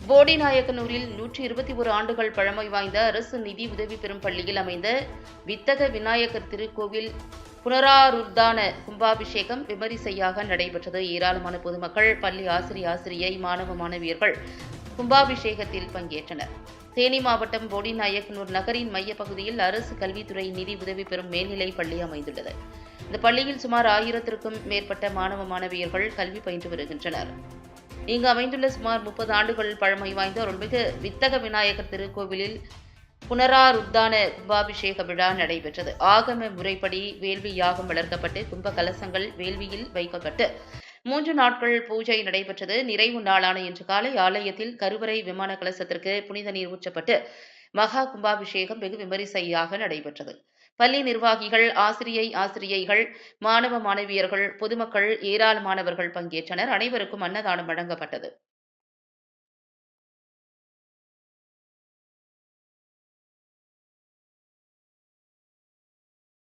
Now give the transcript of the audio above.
போடிநாயக்கனூரில் 121 ஆண்டுகள் பழமை வாய்ந்த அரசு நிதி உதவி பெறும் பள்ளியில் அமைந்த வித்தக விநாயகர் திருக்கோவில் புனராருத்தான கும்பாபிஷேகம் விமரிசையாக நடைபெற்றது. ஏராளமான பொதுமக்கள், பள்ளி ஆசிரியை, மாணவ மாணவியர்கள் கும்பாபிஷேகத்தில் பங்கேற்றனர். தேனி மாவட்டம் போடிநாயக்கனூர் நகரின் மையப்பகுதியில் அரசு கல்வித்துறை நிதி உதவி பெறும் மேல்நிலைப் பள்ளி அமைந்துள்ளது. இந்த பள்ளியில் சுமார் 1000க்கும் மேற்பட்ட மாணவ மாணவியர்கள் கல்வி பயின்று வருகின்றனர். இங்கு அமைந்துள்ள சுமார் 30 ஆண்டுகள் பழமை வாய்ந்த அருள்மிகு வித்தக விநாயகர் திருக்கோவிலில் புனராருத்தான கும்பாபிஷேக விழா நடைபெற்றது. ஆகம முறைப்படி வேள்வி யாகம் வளர்க்கப்பட்டு கும்ப கலசங்கள் வேள்வியில் வைக்கப்பட்டு 3 நாட்கள் பூஜை நடைபெற்றது. நிறைவு நாளான இன்று காலை ஆலயத்தில் கருவறை விமான கலசத்திற்கு புனித நீர் ஊற்றப்பட்டு மகா கும்பாபிஷேகம் வெகு விமரிசையாக நடைபெற்றது. பள்ளி நிர்வாகிகள், ஆசிரியைகள், மாணவ மாணவியர்கள், பொதுமக்கள் ஏராளமானவர்கள் பங்கேற்றனர். அனைவருக்கும் அன்னதானம் வழங்கப்பட்டது.